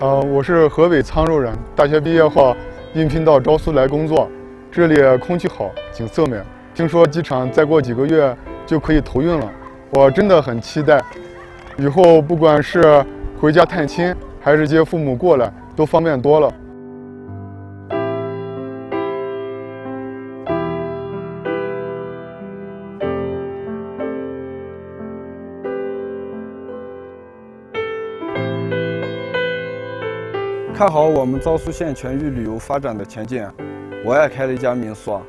我是河北沧州人，大学毕业后应聘到昭苏来工作，这里空气好，景色美。听说机场再过几个月就可以投运了，我真的很期待。以后不管是回家探亲，还是接父母过来，都方便多了。看好我们昭苏县全域旅游发展的前景，我也开了一家民宿。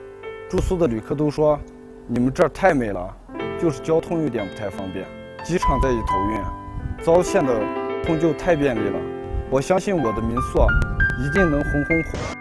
住宿的旅客都说，你们这儿太美了，就是交通有点不太方便。机场在一投运，昭县的通就太便利了。我相信我的民宿一定能红红火。